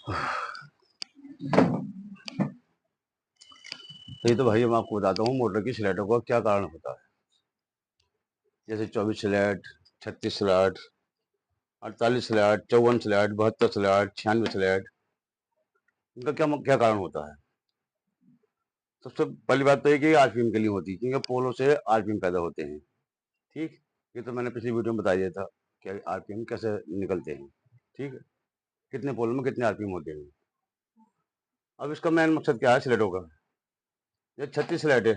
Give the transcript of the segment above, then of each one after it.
तो ये तो भाई मैं आपको बताता हूँ मोटर की स्लेटों का क्या कारण होता है। जैसे 24 slate, 36 slate, 48 slate, 54 slate, 72 slate, 96 slate, इनका क्या क्या कारण होता है। सबसे पहली बात तो ये कि आरपीएम के लिए होती है, क्योंकि पोलों से आरपीएम पैदा होते हैं। ठीक, ये तो मैंने पिछली वीडियो में बता दिया था कि आरपीएम कैसे निकलते हैं। ठीक है, कितने पोलों में कितने आरपीएम होते हैं। अब इसका मेन मकसद क्या है स्लेटों का। ये 36 स्लेट है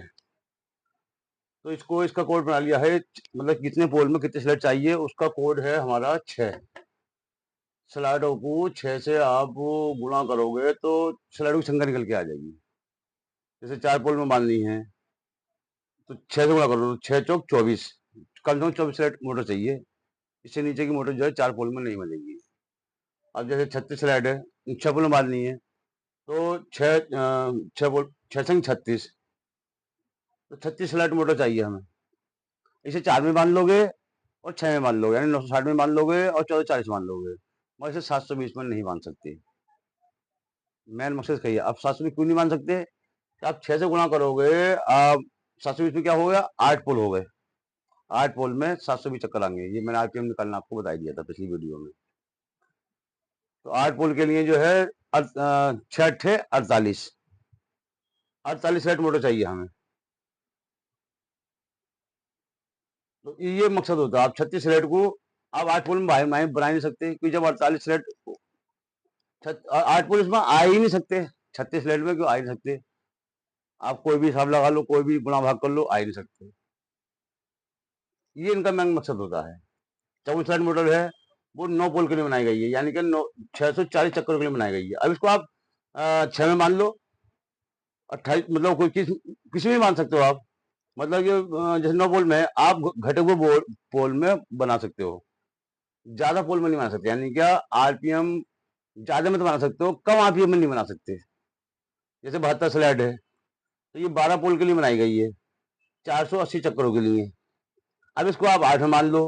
तो इसको इसका कोड बना लिया है, मतलब कितने पोल में कितने स्लेट चाहिए उसका कोड है हमारा 6। स्लाइडों को 6 से आप गुणा करोगे तो स्लाइडों की संख्या निकल के आ जाएगी। जैसे 4 पोल में बांधनी है तो 6 से गुणा करो तो 6 चौक 24, कम से कम 24 स्लाइड मोटर चाहिए। इससे नीचे की मोटर जो है 4 पोल में नहीं बनेगी। अब जैसे 36 स्लाइड है, 6 पोल में बांधनी है तो 6 छः 36, तो 36 स्लाइड मोटर चाहिए हमें। इसे 4 में बांध लोगे और 6 में बांध लोगे, यानी 960 में बांध लोगे और 1440 बांध लोगे, मगर इसे 720 में नहीं बांध सकते। मेन मकसद कहिए आप 720 क्यों नहीं बांध सकते। तो आप 6 से गुणा करोगे, आप 720 में क्या हो गया, 8 पोल हो गए। 8 पोल में 720 चक्कर आएंगे, ये मैंने आरपीएम निकालना आपको बता दिया था पिछली वीडियो में। तो 8 पोल के लिए जो है 6 × 8 = 48, 48 सेट मोटर चाहिए हमें। तो ये मकसद होता है। आप 36 स्लेट को आप 8 पोल में बना ही नहीं सकते, क्योंकि जब 48 स्लेट 8 पोल इसमें आ ही नहीं सकते। 36 स्लेट में क्यों आ ही नहीं सकते। आप कोई भी हिसाब लगा लो, कोई भी गुणा भाग कर लो, आ ही नहीं सकते। ये इनका मेन मकसद होता है। 54 स्लेट मोटर है वो 9 पोल के लिए बनाई गई है, यानी कि 640 चक्कर के लिए बनाई गई है। अब इसको आप 6 में मान लो, 28, मतलब कोई किसी में मान सकते हो आप। मतलब कि जैसे 9 पोल में है, आप घटे हुए पोल में बना सकते हो, ज्यादा पोल में नहीं बना सकते। यानी क्या, आरपीएम ज्यादा में तो बना सकते हो, कम आरपीएम में नहीं बना सकते। जैसे 72 स्लैड है तो ये 12 पोल के लिए बनाई गई है, 480 चक्करों के लिए। अब इसको आप 8 में मान लो,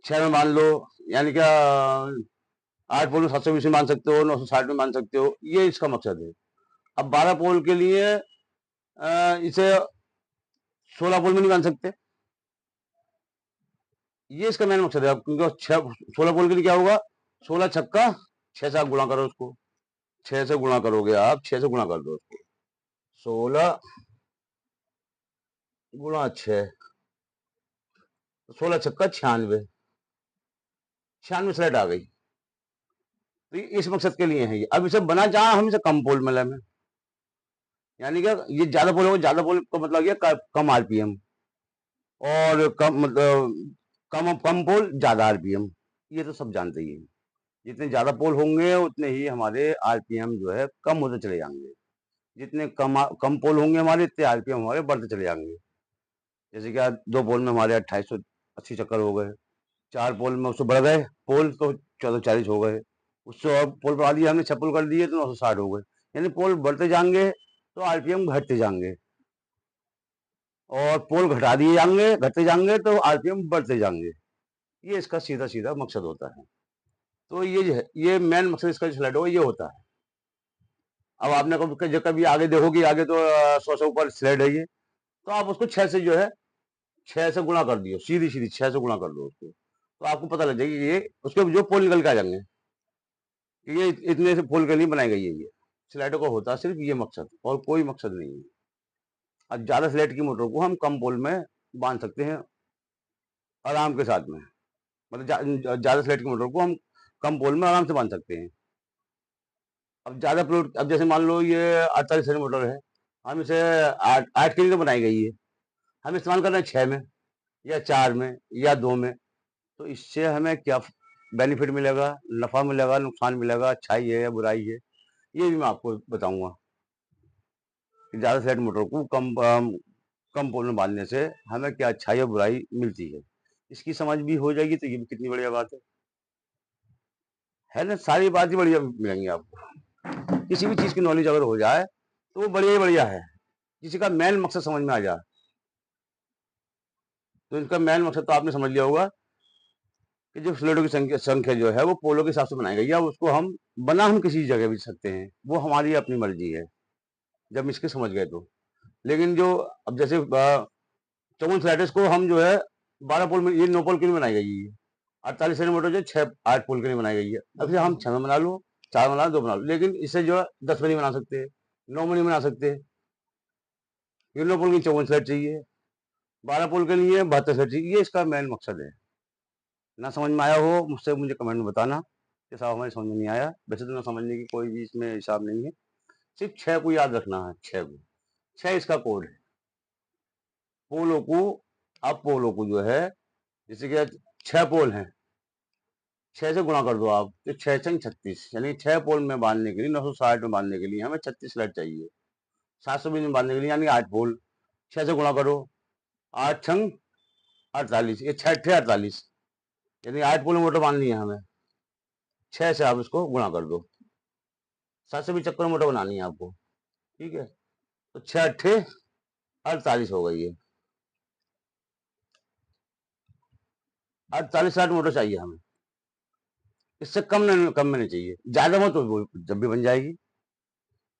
6 में मान लो, यानी क्या 8 पोल में 720 में मान सकते हो, 960 में मान सकते हो, ये इसका मकसद है। अब 12 पोल के लिए इसे 16 पोल में नहीं मान सकते, ये इसका मेन मकसद है। क्योंकि 16 पोल के लिए क्या होगा, 16 छक्का 6 से आप गुणा करो उसको, 6 से गुणा करोगे आप, 6 से गुणा कर दो उसको, 16 × 6, 16 छक्का 96, 96 स्लेट आ गई। तो इस मकसद के लिए है ये। अब इसे बना जहां हम इसे कम पोल में लें, यानी क्या, ये ज्यादा पोल होगा, ज्यादा पोल का मतलब क्या, कम आरपीएम, और कम मतलब कम कम पोल ज्यादा आरपीएम, ये तो सब जानते ही हैं। जितने ज्यादा पोल होंगे उतने ही हमारे आरपीएम जो है कम होते चले जाएंगे। जितने कम पोल होंगे हमारे, इतने आरपीएम हमारे बढ़ते चले जाएंगे। जैसे क्या 2 पोल में हमारे 2880 चक्कर हो गए, 4 पोल में उससे बढ़ गए पोल तो 1440 हो गए, उससे और पोल बढ़ा दिया हमने, 6 पोल कर दिए तो 960 हो गए। यानी पोल बढ़ते जाएंगे तो आरपीएम घटते जाएंगे, और पोल घटा दिए जाएंगे घटते जाएंगे तो आरपीएम बढ़ते जाएंगे। ये इसका सीधा सीधा मकसद होता है। तो ये जो है, ये मेन मकसद इसका जो स्लाइड हो ये होता है। अब आपने कभी आगे देखो कि आगे तो 100 से ऊपर स्लाइड है ये, तो आप उसको 6 से जो है 6 से गुणा कर दियो, सीधी सीधी 6 से गुणा कर दो उसको, तो आपको पता लग जाएगी ये उसके जो पोल निकल के आ जाएंगे कि ये इतने से पोल के लिए बनाई गई है। ये स्लाइडर को होता है सिर्फ ये मकसद, और कोई मकसद नहीं है। अब ज्यादा स्लाइड की मोटर को हम कम पोल में बांध सकते हैं आराम के साथ में, मतलब ज्यादा स्लाइड की मोटर को हम कम पोल में आराम से बांध सकते हैं। अब ज्यादा प्लॉट, अब जैसे मान लो ये 48 मोटर है, हम इसे 8 के लिए तो बनाई गई है, हम इस्तेमाल कर रहे हैं 6 में या 4 में या 2 में, तो इससे हमें क्या बेनिफिट मिलेगा, नफा मिलेगा, नुकसान मिलेगा, अच्छाई है या बुराई है, ये भी मैं आपको बताऊंगा कि ज्यादा स्लेट मोटर को कम पोल में बांधने से हमें क्या अच्छाई या बुराई मिलती है। इसकी समझ भी हो जाएगी तो ये भी कितनी बढ़िया बात है ना। सारी बात ही बढ़िया मिलेंगी आपको। किसी भी चीज की नॉलेज अगर हो जाए तो वो बढ़िया ही बढ़िया है, किसी का मेन मकसद समझ में आ जाए। तो इनका मेन मकसद तो आपने समझ लिया होगा कि जो स्लेटों की संख्या संख्या जो है वो पोलों के हिसाब से बनाई गई है। अब उसको हम किसी जगह भी सकते हैं, वो हमारी अपनी मर्जी है, जब इसके समझ गए तो। लेकिन जो अब जैसे चौवन स्लाइडर्स को हम जो है 12 पोल में, ये 9 पोल के लिए बनाई गई है। 48 सेंटीमीटर जो 8 पोल के लिए बनाई गई है। अब इसे हम 6 में बना लो, 4 बना लो, 2 बना लो, लेकिन इसे जो है 10 में नहीं बना सकते, 9 में नहीं बना सकते। ये 9 पोल की 54 स्लाइड चाहिए, 12 पोल के लिए 72 स्लाइड चाहिए। ये इसका मेन मकसद है। ना समझ में आया हो मुझसे मुझे कमेंट में बताना कि साहब हमारी समझ में नहीं आया। वैसे तो ना समझने की कोई भी इसमें हिसाब नहीं है, सिर्फ 6 को याद रखना है। 6 को, 6 इसका कोड है। पोलों को, अब पोलों को जो है, जैसे कि 6 पोल हैं, 6 से गुणा कर दो आप, तो 6 छंग 36, यानी 6 पोल में बांधने के लिए, 960 में बांधने के लिए हमें 36 स्लेट चाहिए। 720 में बांधने के लिए यानी 8 पोल, 6 से गुणा करो, 8 छंग 48, ये 6 अट्ठे 48, यानी 8 पोल मोटर बांधनी है हमें। 6 से आप इसको गुणा कर दो, 7 से भी चक्कर मोटर बनानी है आपको, ठीक है। तो 6 अट्ठे 48 हो गई है। 48 60 मोटर चाहिए हमें, इससे कम में नहीं चाहिए। ज्यादा हो तो वो जब भी बन जाएगी,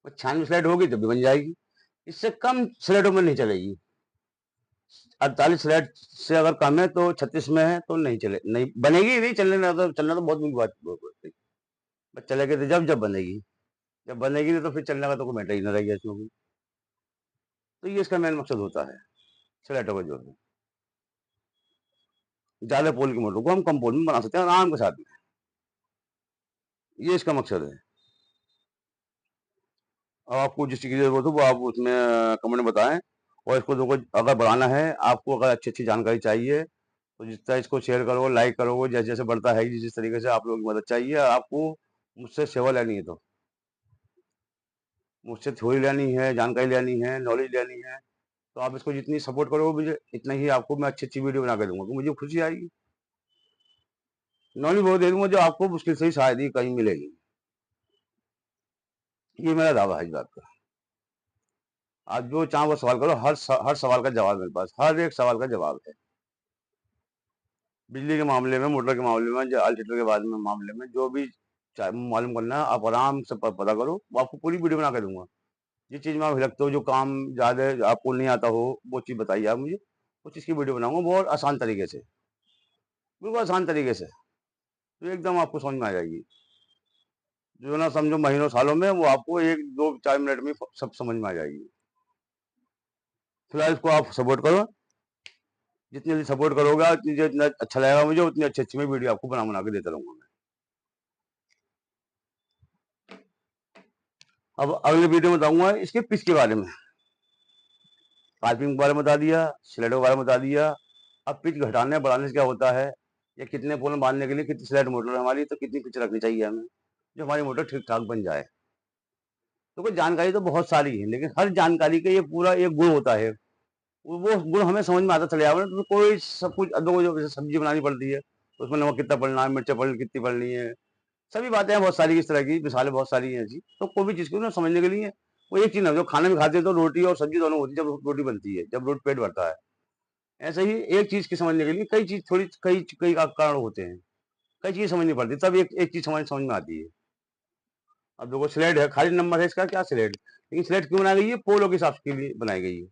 96 स्लाइड होगी जब भी बन जाएगी। इससे कम स्लाइडों में नहीं चलेगी। 48 स्लाइड से अगर कम है तो 36 में है तो नहीं चले, नहीं बनेगी, नहीं चलना तो बहुत बड़ी बात, बस चलेगी तो जब जब बनेगी, जब बनेगी नहीं तो फिर चलने का तो कोई मैटर ही ना रहेगा इसमें भी। तो ये इसका मेन मकसद होता है स्लाइडों का जोड़ना। ज्यादा पोल की मोटर को हम कम पोल में बना सकते हैं आराम के साथ में, ये इसका मकसद है। अब आपको जिस चीज़ की जरूरत हो वो आप उसमें कमेंट में बताएं। और इसको देखो, अगर बढ़ाना है आपको, अगर अच्छी अच्छी जानकारी चाहिए तो जितना इसको शेयर करो, लाइक करो, जैसे जैसे बढ़ता है, जिस तरीके से आप लोगों की मदद चाहिए आपको, मुझसे सेवा लेनी है तो, मुझसे थ्योरी लेनी है, जानकारी लेनी है, नॉलेज लेनी है, तो आप इसको जितनी सपोर्ट करोगे मुझे, इतना ही आपको मैं अच्छी अच्छी वीडियो बना के दूंगा, तो मुझे खुशी आएगी। नॉलेज वो दे दूंगा जो आपको मुश्किल से ही शायद ही कहीं मिलेगी। ये मेरा दावा है इस बात का। आप जो चाहो वो सवाल करो, हर सवाल का जवाब मेरे पास, हर एक सवाल का जवाब है। बिजली के मामले में, मोटर के मामले में, अल्टरनेटर के बाद में मामले में, जो भी मालूम करना है आप आराम से पता करो, वो आपको पूरी वीडियो बना के दूंगा। जिस चीज़ में आप हिलकते हो, जो काम ज़्यादा आपको नहीं आता हो, वो चीज़ बताइए आप मुझे, उस चीज़ की वीडियो बनाऊंगा बहुत आसान तरीके से, बिल्कुल आसान तरीके से, तो एकदम आपको समझ में आ जाएगी। जो ना समझो महीनों सालों में, वो आपको 1 2 4 मिनट में सब समझ में आ जाएगी। फिलहाल इसको आप सपोर्ट करो, जितनी जल्दी सपोर्ट करोगे उतनी जितना अच्छा लगेगा मुझे, उतनी अच्छी अच्छी मैं वीडियो आपको बना बना के देता रहूंगा मैं। अब अगले वीडियो में बताऊंगा इसके पिच के बारे में, पाइपिंग के बारे में बता दिया, स्लेटों के बारे में बता दिया। अब पिच घटाने बढ़ाने से क्या होता है, या कितने पोल में बांधने के लिए कितनी स्लेट मोटर है हमारी, तो कितनी पिच रखनी चाहिए हमें, जो हमारी मोटर ठीक ठाक बन जाए। तो कोई जानकारी तो बहुत सारी है, लेकिन हर जानकारी का ये पूरा एक गुण होता है, वो गुण हमें समझ में आता चले जाए। तो कोई सब कुछ अदो, जो सब्जी बनानी पड़ती है तो उसमें नमक कितना पड़ना है, मिर्च कितनी पड़नी है, सभी बातें हैं बहुत सारी, इस तरह की मिसालें बहुत सारी हैं ऐसी। तो कोई भी चीज़ को ना समझने के लिए, वो एक चीज़ ना, जो खाने में खाते हैं तो रोटी और सब्जी दोनों होती है, जब रोटी बनती है, जब रोटी पेट भरता है। ऐसे ही एक चीज़ की समझने के लिए कई चीज़, थोड़ी कई कारण होते हैं, कई चीज़ समझनी पड़ती है, तब एक चीज़ समझ में आती है। अब देखो स्लेट है, खाली नंबर है इसका, क्या स्लेट, लेकिन स्लेट क्यों बनाई गई है, पोलों के हिसाब के लिए बनाई गई है।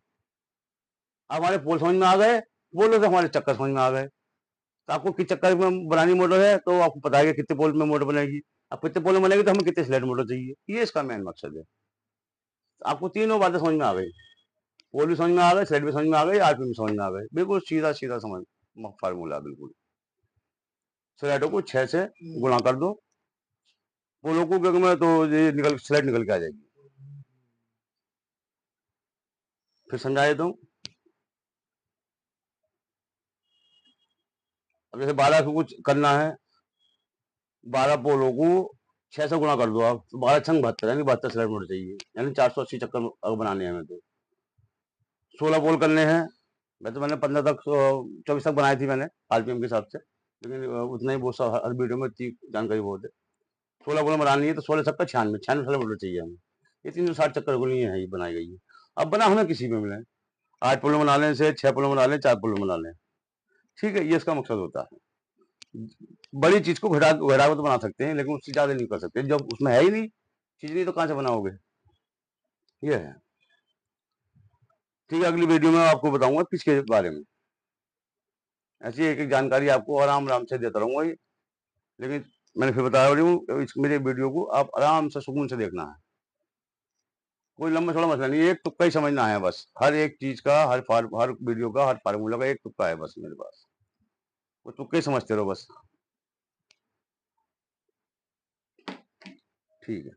अब हमारे पोल समझ में आ गए, पोलों से हमारे चक्कर समझ में आ गए, तो आपको किस चक्कर में बनानी मोटर है तो आपको पता है कि कितने पोल में मोटर बनेगी। अब कितने पोल में बनेगी तो हमें कितने स्लेट मोटर चाहिए, ये इसका मेन मकसद है। तो आपको तीनों बातें समझ में आ गई, पोल भी समझ में आ गए, स्लेट भी समझ में आ गई, आरपीएम भी समझ में आ गए, बिल्कुल सीधा सीधा समझ फार्मूला बिल्कुल। स्लेटों को 6 से गुणा कर दो, पोलों को क्योंकि मैं तो ये स्लेट निकल के आ जाएगी। फिर समझाए तो, अब जैसे 12 को कुछ करना है, 12 पोलों को 6 से गुणा कर दो आप, तो 12 छंग 72, यानी 72 स्लेट मोटर चाहिए, यानी 480 चक्कर अगर बनाने हैं हमें तो। 16 पोल करने हैं, मैंने 15 तक 24 तक बनाई थी मैंने आरपीएम के हिसाब से, लेकिन उतना ही बहुत सा हर वीडियो में इतनी जानकारी बहुत है। 16 पोल बनानी है तो 16 छक्का 96, 96 स्लेट मोटर चाहिए हमें। ये 360 चक्कर के लिए है ये बनाई गई है। अब बना हमें किसी में मिले, 8 पोल बना लें से, 6 पोल बना लें, 4 पोल बना लें, ठीक है, ये इसका मकसद होता है। बड़ी चीज को घटा घटा के तो बना सकते हैं, लेकिन उससे ज्यादा नहीं कर सकते। जब उसमें है ही नहीं चीज, नहीं तो कहाँ से बनाओगे? ये है। ठीक है, अगली वीडियो में आपको बताऊंगा किसके बारे में। ऐसी एक एक जानकारी आपको आराम आराम से देता रहूंगा ये। लेकिन मैंने फिर बता रही हूँ, इस मेरे वीडियो को आप आराम से सुकून से देखना है। कोई लंबा चौड़ा मसला नहीं है, एक तुक्का ही समझना है बस। हर एक चीज का, हर वीडियो का, हर फार्मूला का एक तुक्का है बस मेरे पास। वो तुक्के ही समझते रहो बस। ठीक है।